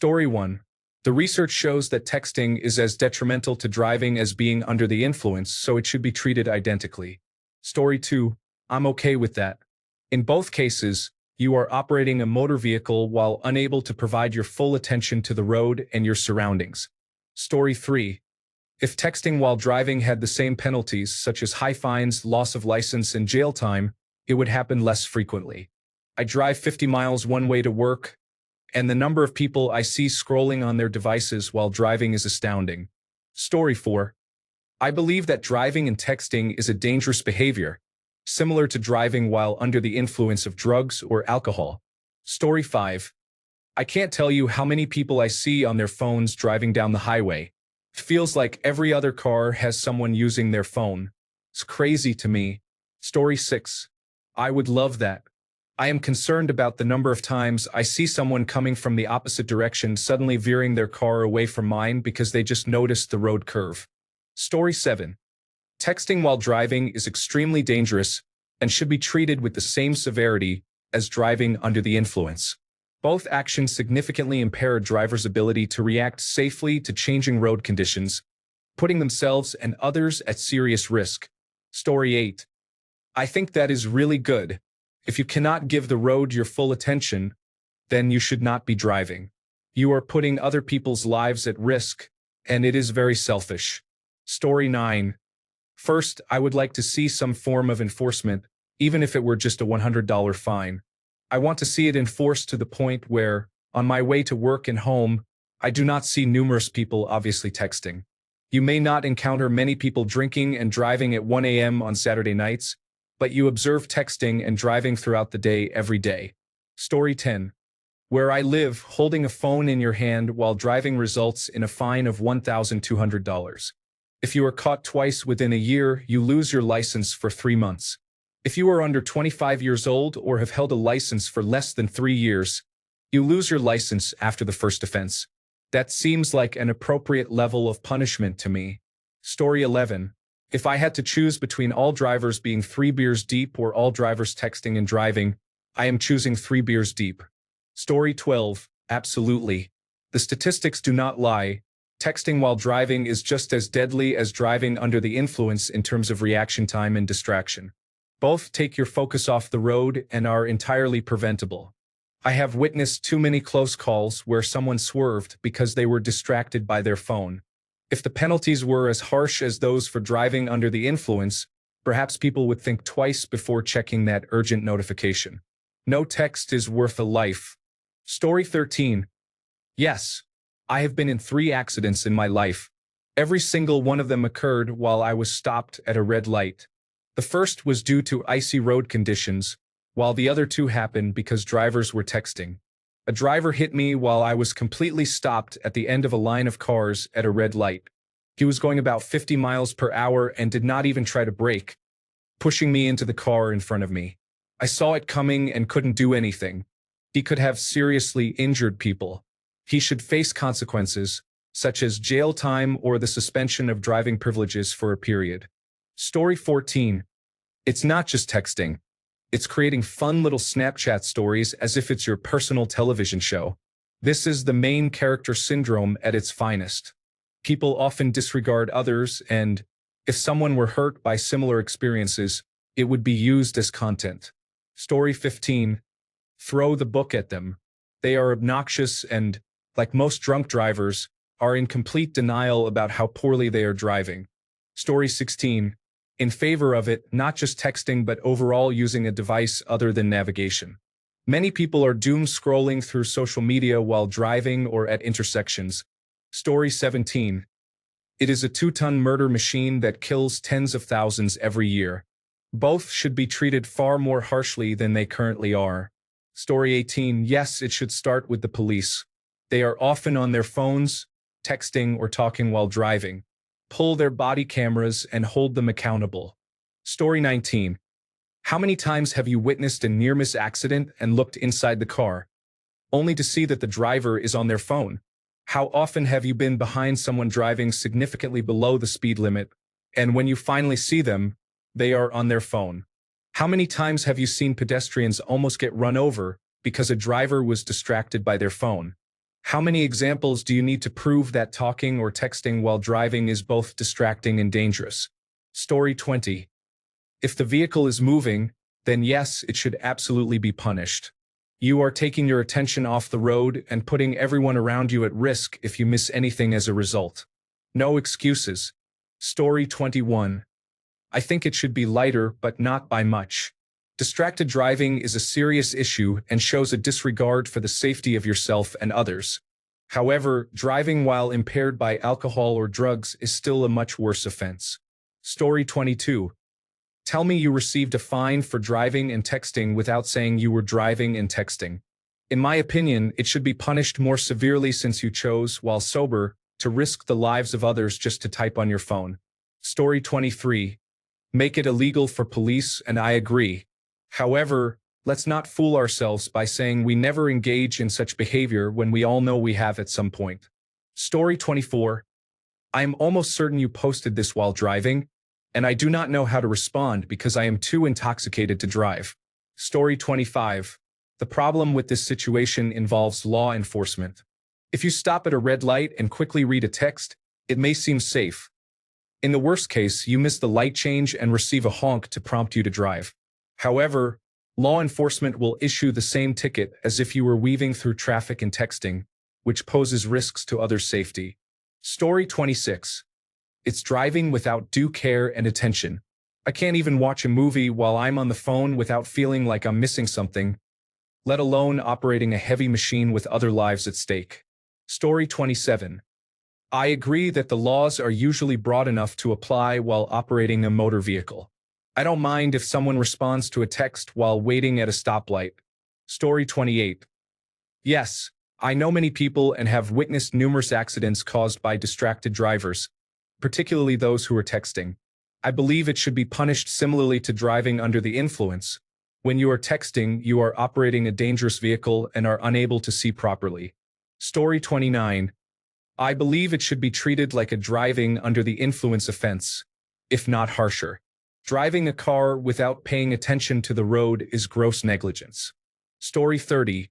Story 1. The research shows that texting is as detrimental to driving as being under the influence, so it should be treated identically. Story 2. I'm okay with that. In both cases, you are operating a motor vehicle while unable to provide your full attention to the road and your surroundings. Story 3. If texting while driving had the same penalties, such as high fines, loss of license, and jail time, it would happen less frequently. I drive 50 miles one way to work, and the number of people I see scrolling on their devices while driving is astounding. Story 4. I believe that driving and texting is a dangerous behavior, similar to driving while under the influence of drugs or alcohol. Story 5. I can't tell you how many people I see on their phones driving down the highway. It feels like every other car has someone using their phone. It's crazy to me. Story 6. I would love that. I am concerned about the number of times I see someone coming from the opposite direction suddenly veering their car away from mine because they just noticed the road curve. Story 7. Texting while driving is extremely dangerous and should be treated with the same severity as driving under the influence. Both actions significantly impair a driver's ability to react safely to changing road conditions, putting themselves and others at serious risk. Story 8. I think that is really good. If you cannot give the road your full attention, then you should not be driving. You are putting other people's lives at risk, and it is very selfish. Story 9. First, I would like to see some form of enforcement, even if it were just a $100 fine. I want to see it enforced to the point where, on my way to work and home, I do not see numerous people obviously texting. You may not encounter many people drinking and driving at 1 a.m. on Saturday nights, but you observe texting and driving throughout the day every day. Story 10. Where I live, holding a phone in your hand while driving results in a fine of $1,200. If you are caught twice within a year, you lose your license for 3 months. If you are under 25 years old or have held a license for less than 3 years, you lose your license after the first offense. That seems like an appropriate level of punishment to me. Story 11. If I had to choose between all drivers being 3 beers deep or all drivers texting and driving, I am choosing 3 beers deep. Story 12. Absolutely. The statistics do not lie. Texting while driving is just as deadly as driving under the influence in terms of reaction time and distraction. Both take your focus off the road and are entirely preventable. I have witnessed too many close calls where someone swerved because they were distracted by their phone. If the penalties were as harsh as those for driving under the influence, perhaps people would think twice before checking that urgent notification. No text is worth a life. Story 13. Yes, I have been in 3 accidents in my life. Every single one of them occurred while I was stopped at a red light. The first was due to icy road conditions, while the other 2 happened because drivers were texting. A driver hit me while I was completely stopped at the end of a line of cars at a red light. He was going about 50 miles per hour and did not even try to brake, pushing me into the car in front of me. I saw it coming and couldn't do anything. He could have seriously injured people. He should face consequences, such as jail time or the suspension of driving privileges for a period. Story 14. It's not just texting. It's creating fun little Snapchat stories as if it's your personal television show. This is the main character syndrome at its finest. People often disregard others, and if someone were hurt by similar experiences, it would be used as content. Story 15. Throw the book at them. They are obnoxious and, like most drunk drivers, are in complete denial about how poorly they are driving. Story 16. In favor of it, not just texting but overall using a device other than navigation. Many people are doom scrolling through social media while driving or at intersections. Story 17. It is a 2-ton murder machine that kills tens of thousands every year. Both should be treated far more harshly than they currently are. Story 18. Yes, it should start with the police. They are often on their phones, texting or talking while driving. Pull their body cameras and hold them accountable. Story 19. How many times have you witnessed a near-miss accident and looked inside the car, only to see that the driver is on their phone? How often have you been behind someone driving significantly below the speed limit, and when you finally see them, they are on their phone? How many times have you seen pedestrians almost get run over because a driver was distracted by their phone? How many examples do you need to prove that talking or texting while driving is both distracting and dangerous? Story 20. If the vehicle is moving, then yes, it should absolutely be punished. You are taking your attention off the road and putting everyone around you at risk if you miss anything as a result. No excuses. Story 21. I think it should be lighter, but not by much. Distracted driving is a serious issue and shows a disregard for the safety of yourself and others. However, driving while impaired by alcohol or drugs is still a much worse offense. Story 22. Tell me you received a fine for driving and texting without saying you were driving and texting. In my opinion, it should be punished more severely since you chose, while sober, to risk the lives of others just to type on your phone. Story 23. Make it illegal for police, and I agree. However, let's not fool ourselves by saying we never engage in such behavior when we all know we have at some point. Story 24. I am almost certain you posted this while driving, and I do not know how to respond because I am too intoxicated to drive. Story 25. The problem with this situation involves law enforcement. If you stop at a red light and quickly read a text, it may seem safe. In the worst case, you miss the light change and receive a honk to prompt you to drive. However, law enforcement will issue the same ticket as if you were weaving through traffic and texting, which poses risks to others' safety. Story 26. It's driving without due care and attention. I can't even watch a movie while I'm on the phone without feeling like I'm missing something, let alone operating a heavy machine with other lives at stake. Story 27. I agree that the laws are usually broad enough to apply while operating a motor vehicle. I don't mind if someone responds to a text while waiting at a stoplight. Story 28. Yes, I know many people and have witnessed numerous accidents caused by distracted drivers, particularly those who are texting. I believe it should be punished similarly to driving under the influence. When you are texting, you are operating a dangerous vehicle and are unable to see properly. Story 29. I believe it should be treated like a driving under the influence offense, if not harsher. Driving a car without paying attention to the road is gross negligence. Story 30.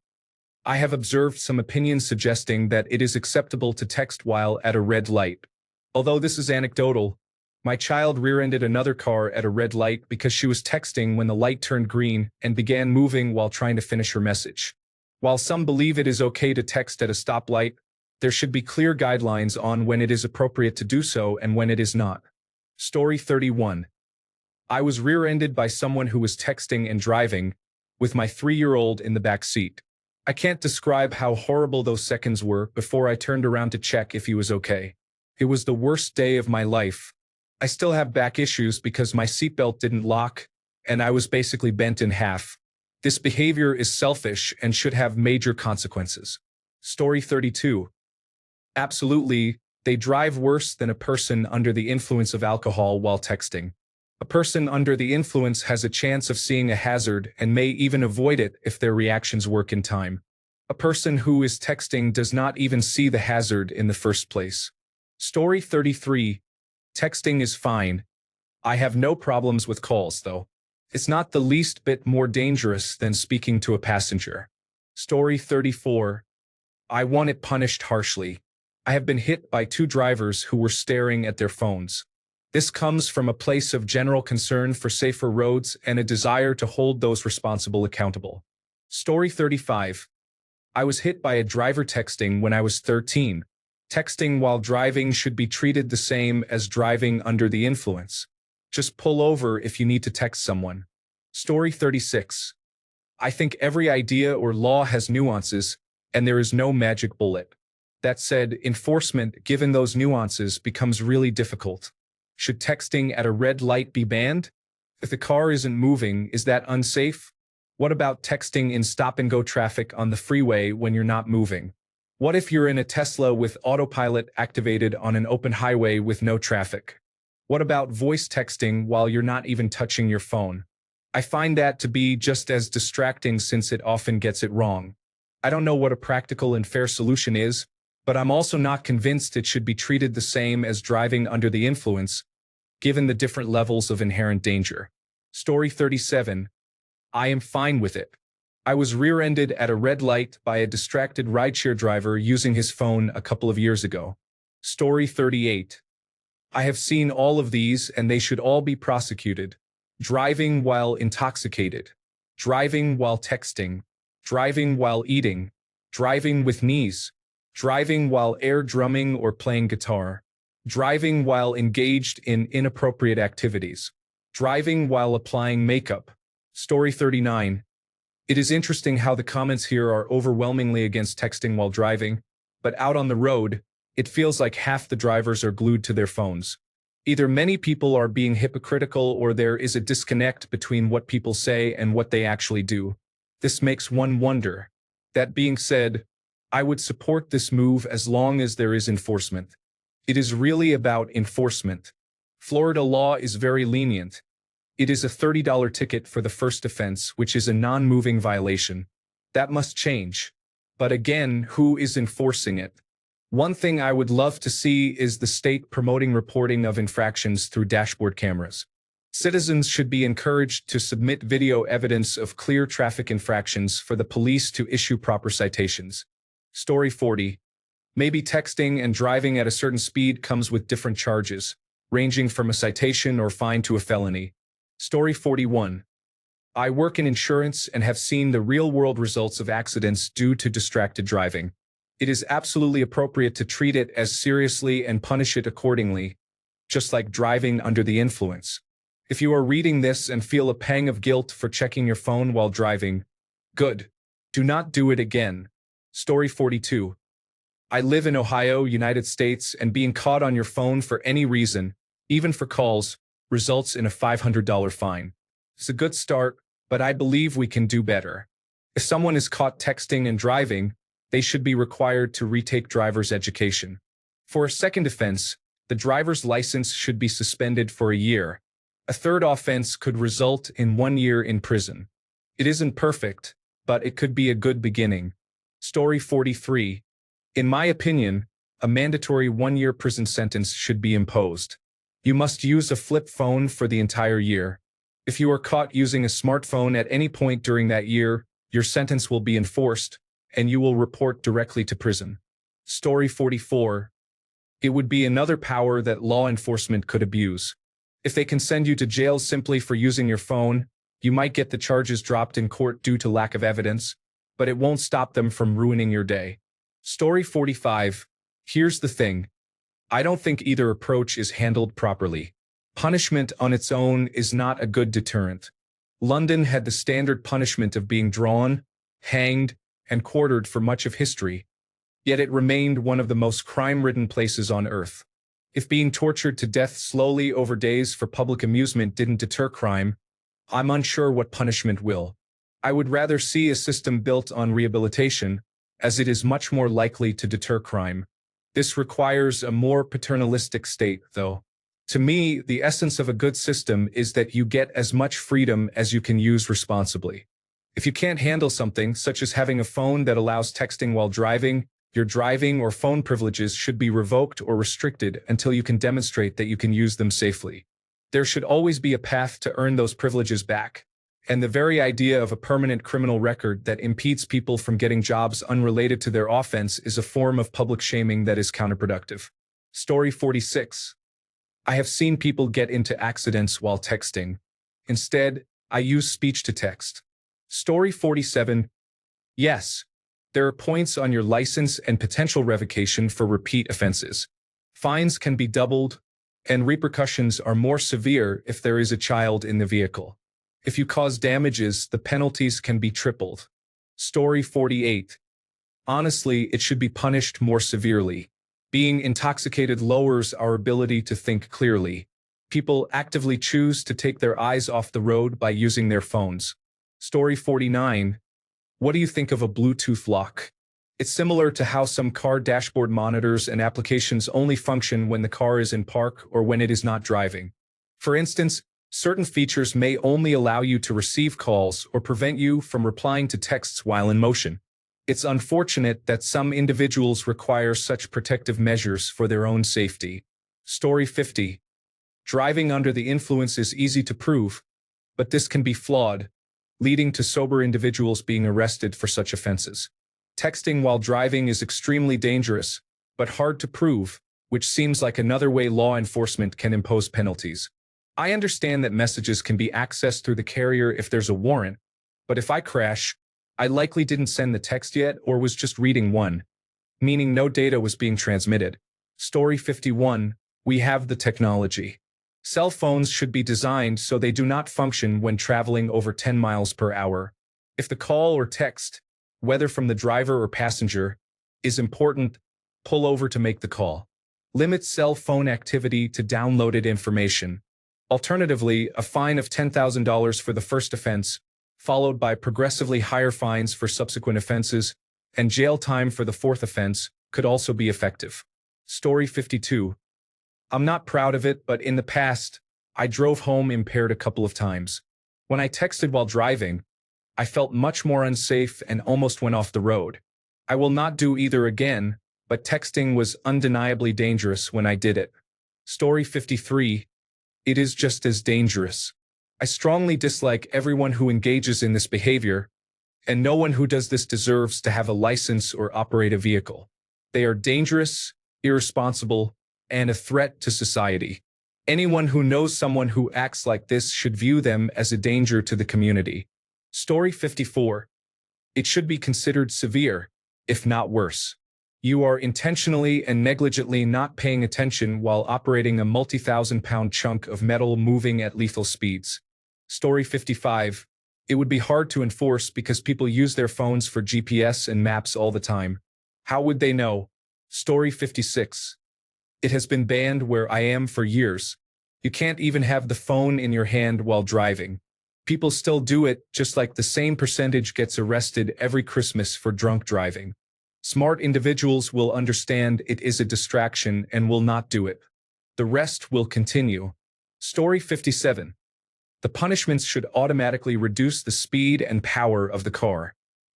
I have observed some opinions suggesting that it is acceptable to text while at a red light. Although this is anecdotal, my child rear-ended another car at a red light because she was texting when the light turned green and began moving while trying to finish her message. While some believe it is okay to text at a stoplight, there should be clear guidelines on when it is appropriate to do so and when it is not. Story 31. I was rear-ended by someone who was texting and driving, with my 3-year-old in the back seat. I can't describe how horrible those seconds were before I turned around to check if he was okay. It was the worst day of my life. I still have back issues because my seatbelt didn't lock, and I was basically bent in half. This behavior is selfish and should have major consequences. Story 32. Absolutely, they drive worse than a person under the influence of alcohol while texting. A person under the influence has a chance of seeing a hazard and may even avoid it if their reactions work in time. A person who is texting does not even see the hazard in the first place. Story 33. Texting is fine. I have no problems with calls, though. It's not the least bit more dangerous than speaking to a passenger. Story 34. I want it punished harshly. I have been hit by 2 drivers who were staring at their phones. This comes from a place of general concern for safer roads and a desire to hold those responsible accountable. Story 35. I was hit by a driver texting when I was 13. Texting while driving should be treated the same as driving under the influence. Just pull over if you need to text someone. Story 36. I think every idea or law has nuances, and there is no magic bullet. That said, enforcement, given those nuances, becomes really difficult. Should texting at a red light be banned? If the car isn't moving, is that unsafe? What about texting in stop-and-go traffic on the freeway when you're not moving? What if you're in a Tesla with autopilot activated on an open highway with no traffic? What about voice texting while you're not even touching your phone? I find that to be just as distracting since it often gets it wrong. I don't know what a practical and fair solution is, but I'm also not convinced it should be treated the same as driving under the influence, given the different levels of inherent danger. Story 37. I am fine with it. I was rear-ended at a red light by a distracted rideshare driver using his phone a couple of years ago. Story 38. I have seen all of these and they should all be prosecuted. Driving while intoxicated. Driving while texting. Driving while eating. Driving with knees. Driving while air drumming or playing guitar. Driving while engaged in inappropriate activities. Driving while applying makeup. Story 39. It is interesting how the comments here are overwhelmingly against texting while driving, but out on the road, it feels like half the drivers are glued to their phones. Either many people are being hypocritical or there is a disconnect between what people say and what they actually do. This makes one wonder. That being said, I would support this move as long as there is enforcement. It is really about enforcement. Florida law is very lenient. It is a $30 ticket for the first offense, which is a non-moving violation. That must change. But again, who is enforcing it? One thing I would love to see is the state promoting reporting of infractions through dashboard cameras. Citizens should be encouraged to submit video evidence of clear traffic infractions for the police to issue proper citations. Story 40. Maybe texting and driving at a certain speed comes with different charges, ranging from a citation or fine to a felony. Story 41. I work in insurance and have seen the real-world results of accidents due to distracted driving. It is absolutely appropriate to treat it as seriously and punish it accordingly, just like driving under the influence. If you are reading this and feel a pang of guilt for checking your phone while driving, good. Do not do it again. Story 42. I live in Ohio, United States, and being caught on your phone for any reason, even for calls, results in a $500 fine. It's a good start, but I believe we can do better. If someone is caught texting and driving, they should be required to retake driver's education. For a second offense, the driver's license should be suspended for a year. A third offense could result in 1 year in prison. It isn't perfect, but it could be a good beginning. Story 43. In my opinion, a mandatory 1-year prison sentence should be imposed. You must use a flip phone for the entire year. If you are caught using a smartphone at any point during that year, your sentence will be enforced, and you will report directly to prison. Story 44. It would be another power that law enforcement could abuse. If they can send you to jail simply for using your phone, you might get the charges dropped in court due to lack of evidence, but it won't stop them from ruining your day. Story 45. Here's the thing. I don't think either approach is handled properly. Punishment on its own is not a good deterrent. London had the standard punishment of being drawn, hanged, and quartered for much of history, yet it remained one of the most crime-ridden places on earth. If being tortured to death slowly over days for public amusement didn't deter crime, I'm unsure what punishment will. I would rather see a system built on rehabilitation, as it is much more likely to deter crime. This requires a more paternalistic state, though. To me, the essence of a good system is that you get as much freedom as you can use responsibly. If you can't handle something, such as having a phone that allows texting while driving, your driving or phone privileges should be revoked or restricted until you can demonstrate that you can use them safely. There should always be a path to earn those privileges back. And the very idea of a permanent criminal record that impedes people from getting jobs unrelated to their offense is a form of public shaming that is counterproductive. Story 46. I have seen people get into accidents while texting. Instead, I use speech to text. Story 47. Yes, there are points on your license and potential revocation for repeat offenses. Fines can be doubled, and repercussions are more severe if there is a child in the vehicle. If you cause damages, the penalties can be tripled. Story 48. Honestly, it should be punished more severely. Being intoxicated lowers our ability to think clearly. People actively choose to take their eyes off the road by using their phones. Story 49. What do you think of a Bluetooth lock? It's similar to how some car dashboard monitors and applications only function when the car is in park or when it is not driving. For instance, certain features may only allow you to receive calls or prevent you from replying to texts while in motion. It's unfortunate that some individuals require such protective measures for their own safety. Story 50. Driving under the influence is easy to prove, but this can be flawed. leading to sober individuals being arrested for such offenses. Texting while driving is extremely dangerous, but hard to prove, which seems like another way law enforcement can impose penalties. I understand that messages can be accessed through the carrier if there's a warrant, but if I crash, I likely didn't send the text yet or was just reading one, meaning no data was being transmitted. Story 51. We have the technology. Cell phones should be designed so they do not function when traveling over 10 miles per hour. If the call or text, whether from the driver or passenger, is important, pull over to make the call. Limit cell phone activity to downloaded information. Alternatively, a fine of $10,000 for the first offense, followed by progressively higher fines for subsequent offenses, and jail time for the fourth offense, could also be effective. Story 52. I'm not proud of it, but in the past, I drove home impaired a couple of times. When I texted while driving, I felt much more unsafe and almost went off the road. I will not do either again, but texting was undeniably dangerous when I did it. Story 53. It is just as dangerous. I strongly dislike everyone who engages in this behavior, and no one who does this deserves to have a license or operate a vehicle. They are dangerous, irresponsible, and a threat to society. Anyone who knows someone who acts like this should view them as a danger to the community. Story 54. It should be considered severe, if not worse. You are intentionally and negligently not paying attention while operating a multi-thousand-pound chunk of metal moving at lethal speeds. Story 55. It would be hard to enforce because people use their phones for GPS and maps all the time. How would they know? Story 56. It has been banned where I am for years. You can't even have the phone in your hand while driving. People still do it, just like the same percentage gets arrested every Christmas for drunk driving. Smart individuals will understand it is a distraction and will not do it. The rest will continue. Story 57. The punishments should automatically reduce the speed and power of the car.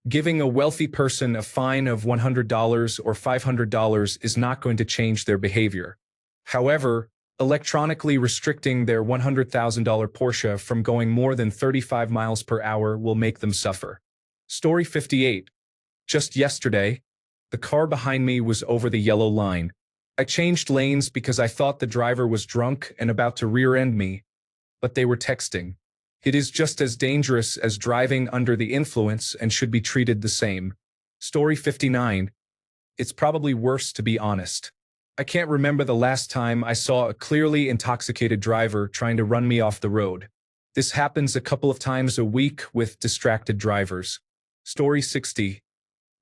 Giving a wealthy person a fine of $100 or $500 is not going to change their behavior. However, electronically restricting their $100,000 Porsche from going more than 35 miles per hour will make them suffer. Story 58. Just yesterday, the car behind me was over the yellow line. I changed lanes because I thought the driver was drunk and about to rear-end me, but they were texting. It is just as dangerous as driving under the influence and should be treated the same. Story 59. It's probably worse, to be honest. I can't remember the last time I saw a clearly intoxicated driver trying to run me off the road. This happens a couple of times a week with distracted drivers. Story 60.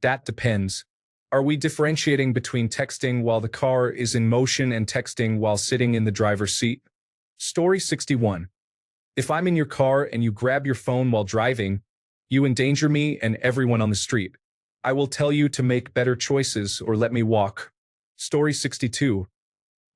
That depends. Are we differentiating between texting while the car is in motion and texting while sitting in the driver's seat? Story 61. If I'm in your car and you grab your phone while driving, you endanger me and everyone on the street. I will tell you to make better choices or let me walk. Story 62.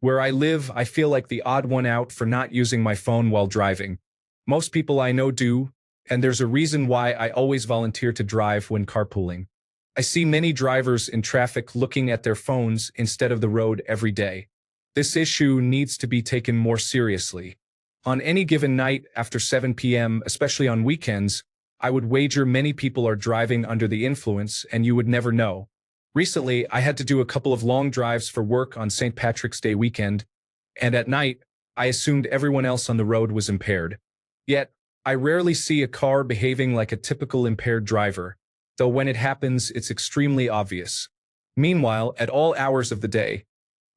Where I live, I feel like the odd one out for not using my phone while driving. Most people I know do, and there's a reason why I always volunteer to drive when carpooling. I see many drivers in traffic looking at their phones instead of the road every day. This issue needs to be taken more seriously. On any given night after 7 p.m., especially on weekends, I would wager many people are driving under the influence and you would never know. Recently, I had to do a couple of long drives for work on St. Patrick's Day weekend, and at night, I assumed everyone else on the road was impaired. Yet, I rarely see a car behaving like a typical impaired driver, though when it happens, it's extremely obvious. Meanwhile, at all hours of the day,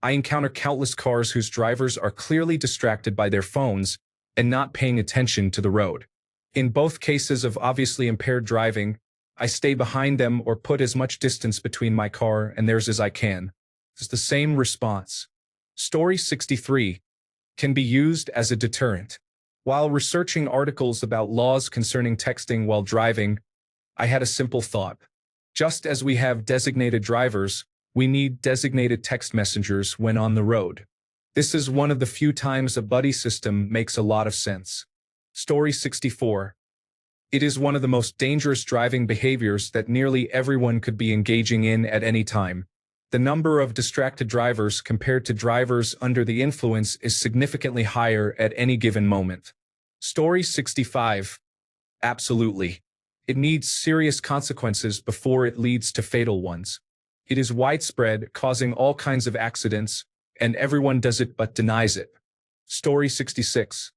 I encounter countless cars whose drivers are clearly distracted by their phones and not paying attention to the road. In both cases of obviously impaired driving, I stay behind them or put as much distance between my car and theirs as I can. It's the same response. Story 63 can be used as a deterrent. While researching articles about laws concerning texting while driving, I had a simple thought. Just as we have designated drivers, we need designated text messengers when on the road. This is one of the few times a buddy system makes a lot of sense. Story 64. It is one of the most dangerous driving behaviors that nearly everyone could be engaging in at any time. The number of distracted drivers compared to drivers under the influence is significantly higher at any given moment. Story 65. Absolutely. It needs serious consequences before it leads to fatal ones. It is widespread, causing all kinds of accidents, and everyone does it but denies it. Story 66.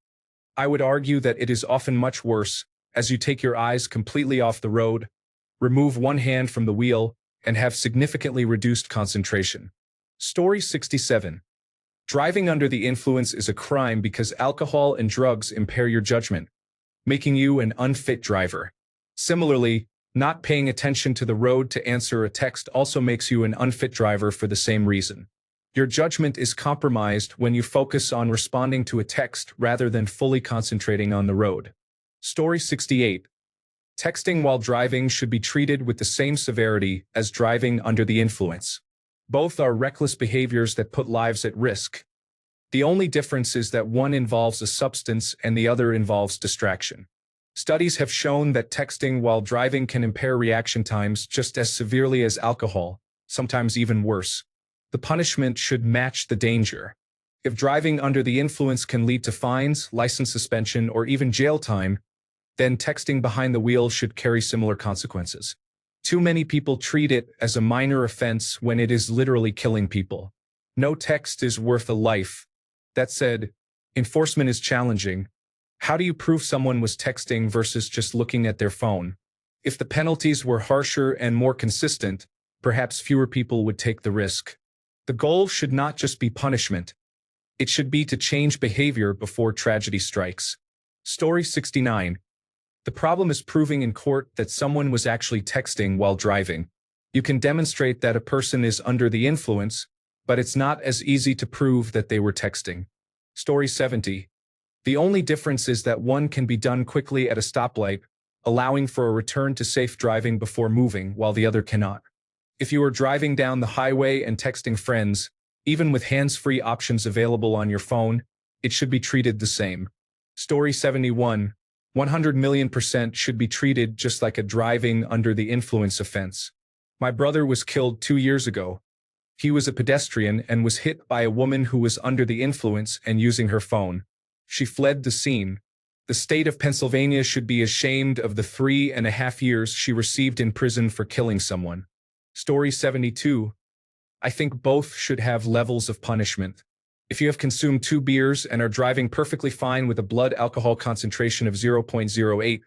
I would argue that it is often much worse, as you take your eyes completely off the road, remove one hand from the wheel, and have significantly reduced concentration. Story 67. Driving under the influence is a crime because alcohol and drugs impair your judgment, making you an unfit driver. Similarly, not paying attention to the road to answer a text also makes you an unfit driver for the same reason. Your judgment is compromised when you focus on responding to a text rather than fully concentrating on the road. Story 68. Texting while driving should be treated with the same severity as driving under the influence. Both are reckless behaviors that put lives at risk. The only difference is that one involves a substance and the other involves distraction. Studies have shown that texting while driving can impair reaction times just as severely as alcohol, sometimes even worse. The punishment should match the danger. If driving under the influence can lead to fines, license suspension, or even jail time, then texting behind the wheel should carry similar consequences. Too many people treat it as a minor offense when it is literally killing people. No text is worth a life. That said, enforcement is challenging. How do you prove someone was texting versus just looking at their phone? If the penalties were harsher and more consistent, perhaps fewer people would take the risk. The goal should not just be punishment. It should be to change behavior before tragedy strikes. Story 69. The problem is proving in court that someone was actually texting while driving. You can demonstrate that a person is under the influence, but it's not as easy to prove that they were texting. Story 70. The only difference is that one can be done quickly at a stoplight, allowing for a return to safe driving before moving, while the other cannot. If you are driving down the highway and texting friends, even with hands-free options available on your phone, it should be treated the same. Story 71. 100,000,000% should be treated just like a driving under the influence offense. My brother was killed 2 years ago. He was a pedestrian and was hit by a woman who was under the influence and using her phone. She fled the scene. The state of Pennsylvania should be ashamed of the 3.5 years she received in prison for killing someone. Story 72. I think both should have levels of punishment. If you have consumed 2 beers and are driving perfectly fine with a blood alcohol concentration of 0.08,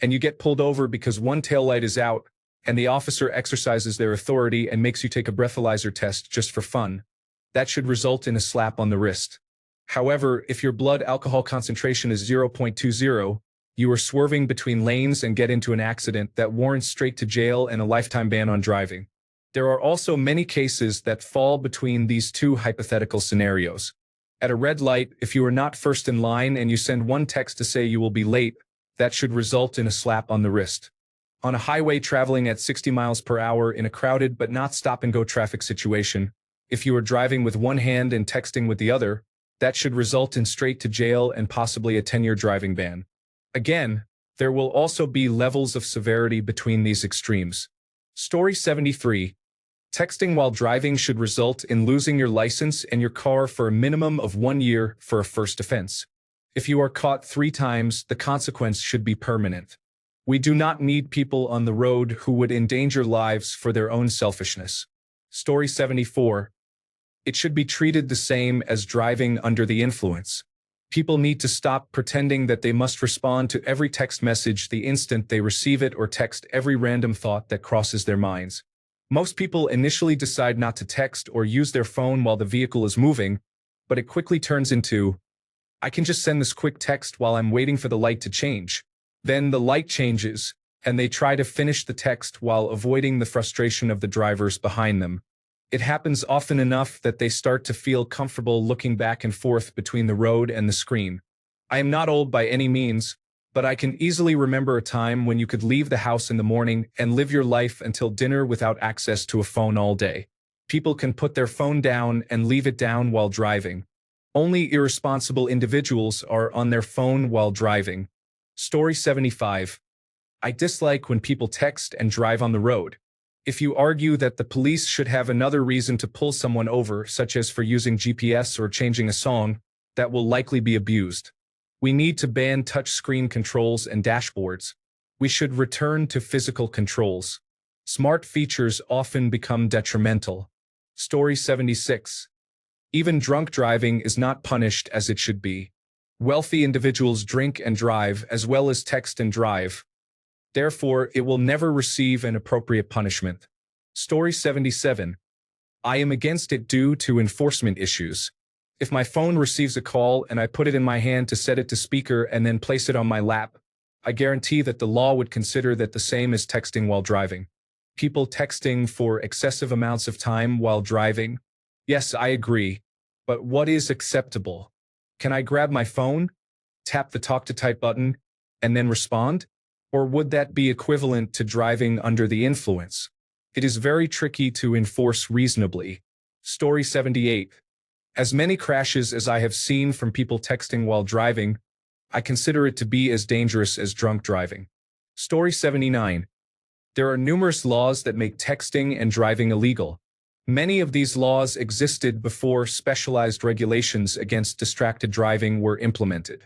and you get pulled over because one taillight is out, and the officer exercises their authority and makes you take a breathalyzer test just for fun, that should result in a slap on the wrist. However, if your blood alcohol concentration is 0.20, you are swerving between lanes and get into an accident that warrants straight to jail and a lifetime ban on driving. There are also many cases that fall between these two hypothetical scenarios. At a red light, if you are not first in line and you send one text to say you will be late, that should result in a slap on the wrist. On a highway traveling at 60 miles per hour in a crowded but not stop-and-go traffic situation, if you are driving with one hand and texting with the other, that should result in straight to jail and possibly a 10-year driving ban. Again, there will also be levels of severity between these extremes. Story 73. Texting while driving should result in losing your license and your car for a minimum of 1 year for a first offense. If you are caught 3 times, the consequence should be permanent. We do not need people on the road who would endanger lives for their own selfishness. Story 74. It should be treated the same as driving under the influence. People need to stop pretending that they must respond to every text message the instant they receive it or text every random thought that crosses their minds. Most people initially decide not to text or use their phone while the vehicle is moving, but it quickly turns into, I can just send this quick text while I'm waiting for the light to change. Then the light changes, and they try to finish the text while avoiding the frustration of the drivers behind them. It happens often enough that they start to feel comfortable looking back and forth between the road and the screen. I am not old by any means, but I can easily remember a time when you could leave the house in the morning and live your life until dinner without access to a phone all day. People can put their phone down and leave it down while driving. Only irresponsible individuals are on their phone while driving. Story 75. I dislike when people text and drive on the road. If you argue that the police should have another reason to pull someone over, such as for using GPS or changing a song, that will likely be abused. We need to ban touch screen controls and dashboards. We should return to physical controls. Smart features often become detrimental. Story 76. Even drunk driving is not punished as it should be. Wealthy individuals drink and drive as well as text and drive. Therefore, it will never receive an appropriate punishment. Story 77. I am against it due to enforcement issues. If my phone receives a call and I put it in my hand to set it to speaker and then place it on my lap, I guarantee that the law would consider that the same as texting while driving. People texting for excessive amounts of time while driving? Yes, I agree. But what is acceptable? Can I grab my phone, tap the talk to type button, and then respond? Or would that be equivalent to driving under the influence? It is very tricky to enforce reasonably. Story 78. As many crashes as I have seen from people texting while driving, I consider it to be as dangerous as drunk driving. Story 79. There are numerous laws that make texting and driving illegal. Many of these laws existed before specialized regulations against distracted driving were implemented.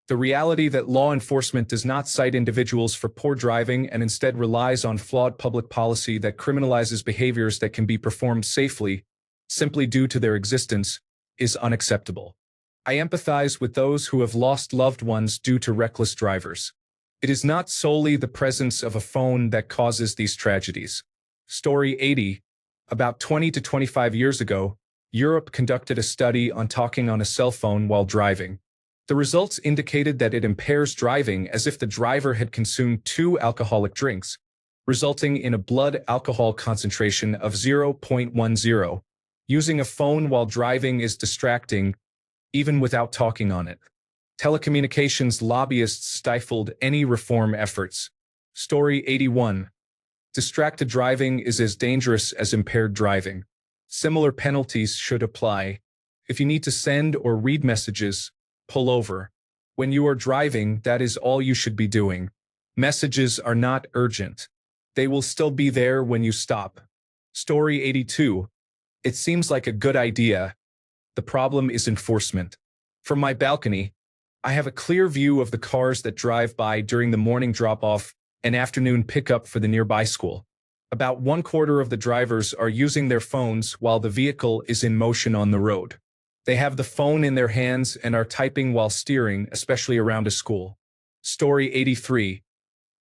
The reality that law enforcement does not cite individuals for poor driving and instead relies on flawed public policy that criminalizes behaviors that can be performed safely, simply due to their existence, is unacceptable. I empathize with those who have lost loved ones due to reckless drivers. It is not solely the presence of a phone that causes these tragedies. Story 80. About 20 to 25 years ago, Europe conducted a study on talking on a cell phone while driving. The results indicated that it impairs driving as if the driver had consumed 2 alcoholic drinks, resulting in a blood alcohol concentration of 0.10. Using a phone while driving is distracting, even without talking on it. Telecommunications lobbyists stifled any reform efforts. Story 81. Distracted driving is as dangerous as impaired driving. Similar penalties should apply. If you need to send or read messages, pull over. When you are driving, that is all you should be doing. Messages are not urgent. They will still be there when you stop. Story 82. It seems like a good idea. The problem is enforcement. From my balcony, I have a clear view of the cars that drive by during the morning drop-off and afternoon pickup for the nearby school. About 1/4 of the drivers are using their phones while the vehicle is in motion on the road. They have the phone in their hands and are typing while steering, especially around a school. Story 83.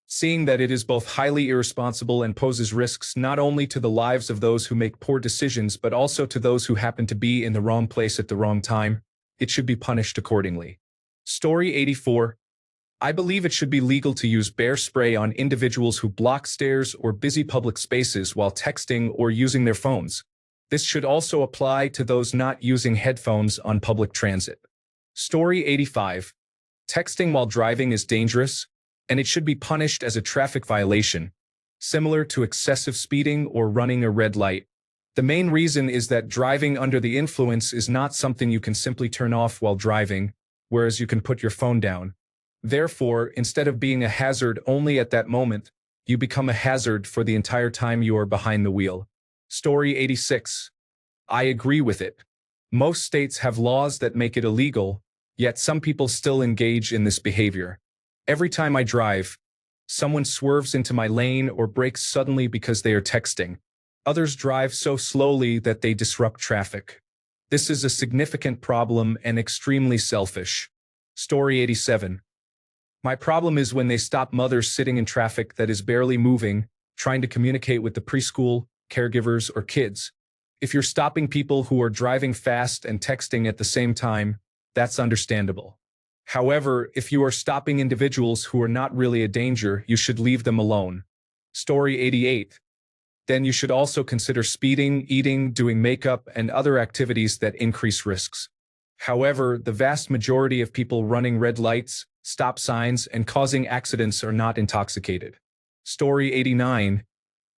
Seeing that it is both highly irresponsible and poses risks not only to the lives of those who make poor decisions but also to those who happen to be in the wrong place at the wrong time, it should be punished accordingly. Story 84. I believe it should be legal to use bear spray on individuals who block stairs or busy public spaces while texting or using their phones. This should also apply to those not using headphones on public transit. Story 85. Texting while driving is dangerous, and it should be punished as a traffic violation, similar to excessive speeding or running a red light. The main reason is that driving under the influence is not something you can simply turn off while driving, whereas you can put your phone down. Therefore, instead of being a hazard only at that moment, you become a hazard for the entire time you are behind the wheel. Story 86. I agree with it. Most states have laws that make it illegal, yet some people still engage in this behavior. Every time I drive, someone swerves into my lane or brakes suddenly because they are texting. Others drive so slowly that they disrupt traffic. This is a significant problem and extremely selfish. Story 87. My problem is when they stop mothers sitting in traffic that is barely moving, trying to communicate with the preschool, caregivers, or kids. If you're stopping people who are driving fast and texting at the same time, that's understandable. However, if you are stopping individuals who are not really a danger, you should leave them alone. Story 88. Then you should also consider speeding, eating, doing makeup, and other activities that increase risks. However, the vast majority of people running red lights, stop signs, and causing accidents are not intoxicated. Story 89.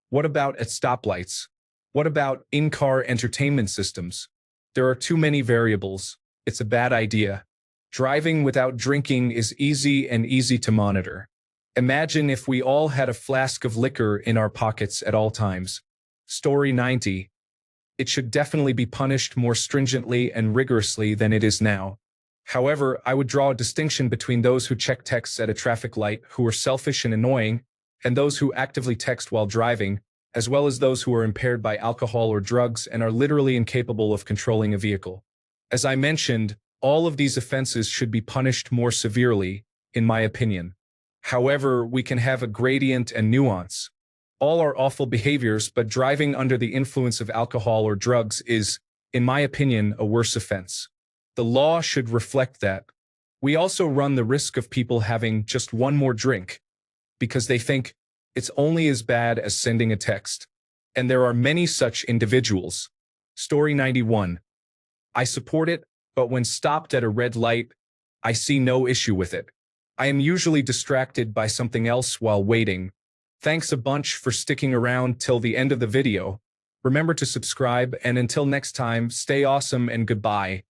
What about at stoplights? What about in-car entertainment systems? There are too many variables. It's a bad idea. Driving without drinking is easy to monitor. Imagine if we all had a flask of liquor in our pockets at all times. Story 90. It should definitely be punished more stringently and rigorously than it is now. However, I would draw a distinction between those who check texts at a traffic light, who are selfish and annoying, and those who actively text while driving, as well as those who are impaired by alcohol or drugs and are literally incapable of controlling a vehicle. As I mentioned, all of these offenses should be punished more severely, in my opinion. However, we can have a gradient and nuance. All are awful behaviors, but driving under the influence of alcohol or drugs is, in my opinion, a worse offense. The law should reflect that. We also run the risk of people having just one more drink because they think it's only as bad as sending a text. And there are many such individuals. Story 91. I support it, but when stopped at a red light, I see no issue with it. I am usually distracted by something else while waiting. Thanks a bunch for sticking around till the end of the video. Remember to subscribe, and until next time, stay awesome and goodbye.